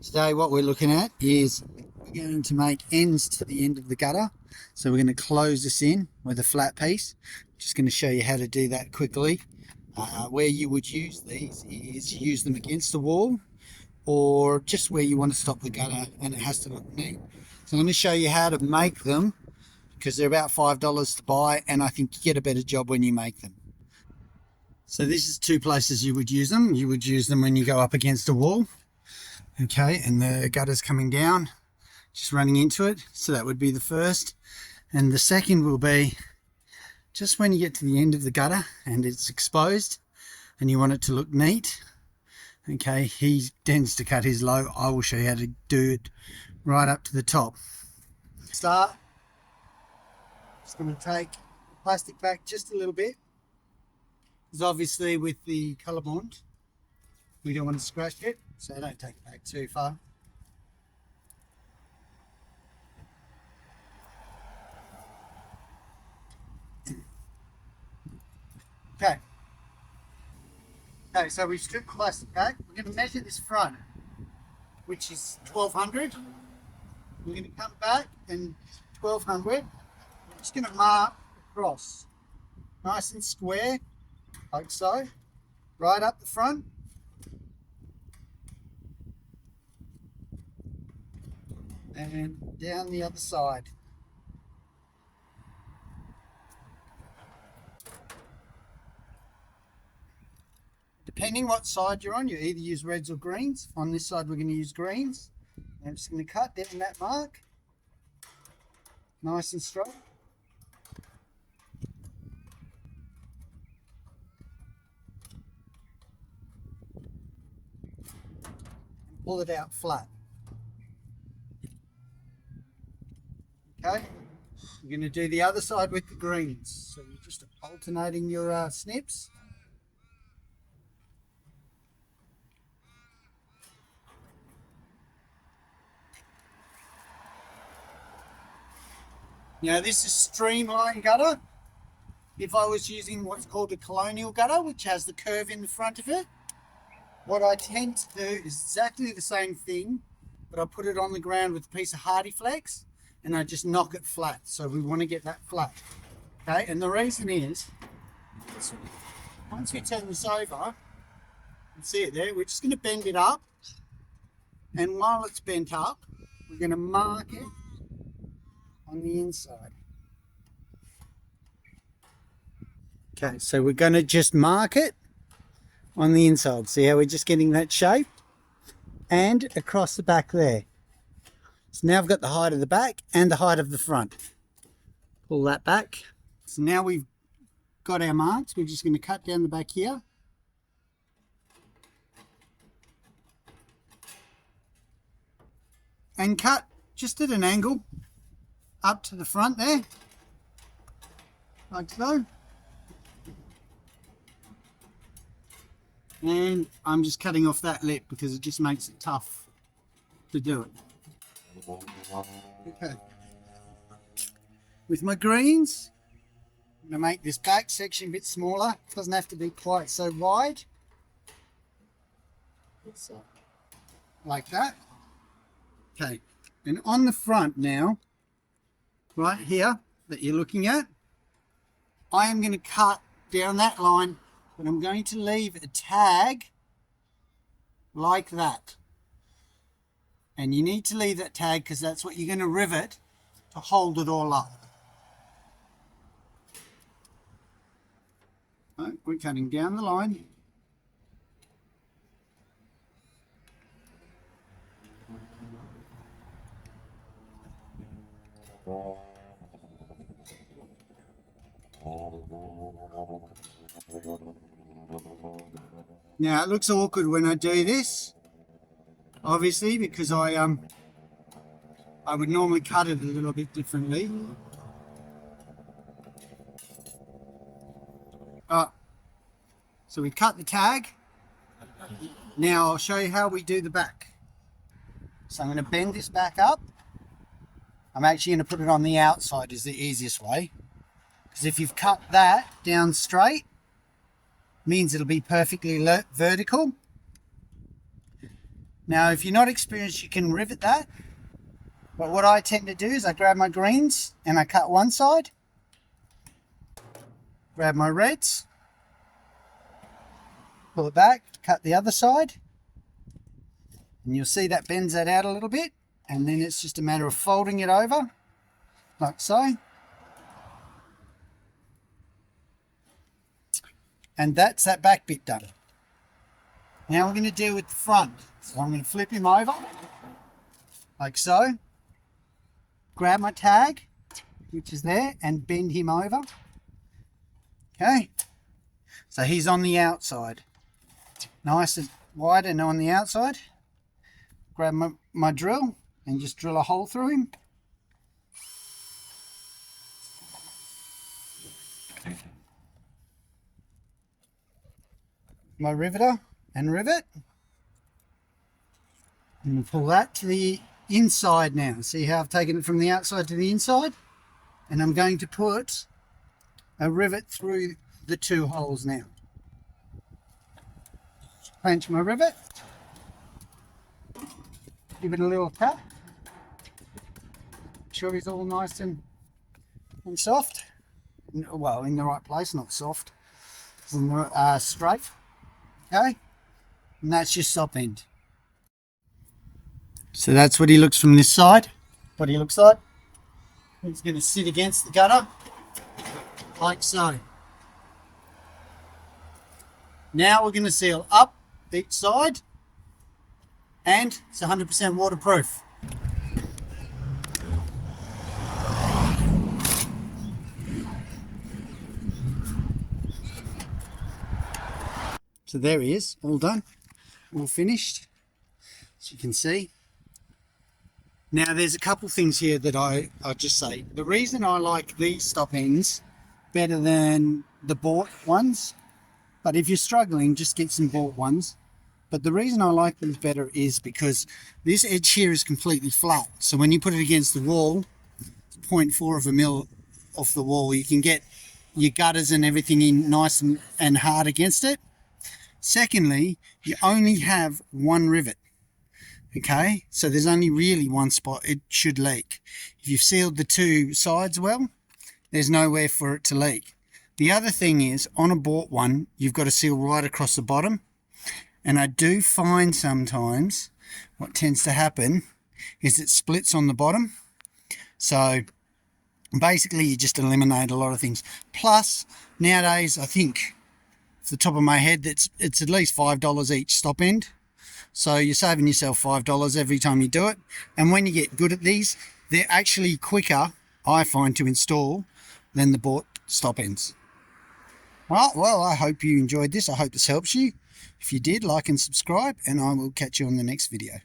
Today what we're looking at is we're going to make ends to the end of the gutter. So we're going to close this in with a flat piece. Just going to show you how to do that quickly. Where you would use these is use them against the wall or just where you want to stop the gutter and it has to look neat. So I'm going to show you how to make them because they're about $5 to buy and I think you get a better job when you make them. So this is two places you would use them. You would use them when you go up against a wall. Okay, and the gutter's coming down, just running into it. So that would be the first. And the second will be just when you get to the end of the gutter and it's exposed and you want it to look neat. Okay, he tends to cut his low. I will show you how to do it right up to the top. Start. Just going to take the plastic back just a little bit. Because obviously with the colour bond, we don't want to scratch it. So don't take it back too far. Okay. Okay, so we've stripped the plastic back. We're going to measure this front, which is 1200. We're going to come back and 1200. We're just going to mark across, nice and square, like so, right up the front. And down the other side. Depending what side you're on, you either use reds or greens. On this side we're going to use greens. I'm just going to cut down that mark. Nice and straight. And pull it out flat. Okay, we're going to do the other side with the greens. So you're just alternating your snips. Now this is streamline gutter. If I was using what's called a colonial gutter, which has the curve in the front of it, what I tend to do is exactly the same thing, but I put it on the ground with a piece of Hardy Flex. And I just knock it flat. So we want to get that flat. Okay, and the reason is, once we turn this over, you can see it there, we're just going to bend it up. And while it's bent up, we're going to mark it on the inside. Okay, so we're going to just mark it on the inside. See how we're just getting that shape? And across the back there. So now I've got the height of the back and the height of the front. Pull that back. So now we've got our marks. We're just going to cut down the back here. And cut just at an angle up to the front there. Like so. And I'm just cutting off that lip because it just makes it tough to do it. Okay. With my greens, I'm going to make this back section a bit smaller. It doesn't have to be quite so wide. So, like that. Okay. And on the front now, right here that you're looking at, I am going to cut down that line, but I'm going to leave a tag like that. And you need to leave that tag because that's what you're going to rivet to hold it all up. Right, we're cutting down the line. Now it looks awkward when I do this. Obviously, because I would normally cut it a little bit differently. So we cut the tag. Now I'll show you how we do the back. So I'm going to bend this back up. I'm actually going to put it on the outside is the easiest way. Because if you've cut that down straight, it means it'll be perfectly vertical. Now if you're not experienced, you can rivet that, but what I tend to do is I grab my greens and I cut one side, grab my reds, pull it back, cut the other side, and you'll see that bends that out a little bit, and then it's just a matter of folding it over like so. And that's that back bit done. Now we're going to deal with the front. So I'm going to flip him over like so, grab my tag which is there and bend him over. Okay, so he's on the outside, nice and wide and on the outside. Grab my drill and just drill a hole through him. My riveter and rivet, and we'll pull that to the inside now. See how I've taken it from the outside to the inside, and I'm going to put a rivet through the two holes now. Clench my rivet, give it a little tap, make sure he's all nice and soft, well, in the right place, not soft, in the, straight. Okay, and that's your stop end. So that's what he looks from this side, what he looks like. He's going to sit against the gutter like so. Now we're going to seal up each side, and it's 100% waterproof. So there he is, all done, all finished, as you can see. Now there's a couple things here that I'll just say. The reason I like these stop ends better than the bought ones, but if you're struggling, just get some bought ones. But the reason I like them better is because this edge here is completely flat. So when you put it against the wall, 0.4 of a mil off the wall, you can get your gutters and everything in nice and hard against it. Secondly, you only have one rivet, okay? So there's only really one spot it should leak. If you've sealed the two sides well, there's nowhere for it to leak. The other thing is, on a bought one, you've got to seal right across the bottom. And I do find sometimes what tends to happen is it splits on the bottom. So basically you just eliminate a lot of things. Plus, nowadays, I think, off the top of my head, it's at least $5 each stop end. So you're saving yourself $5 every time you do it. And when you get good at these, they're actually quicker, I find, to install than the bought stop ends. Well, I hope you enjoyed this. I hope this helps you. If you did, like and subscribe, and I will catch you on the next video.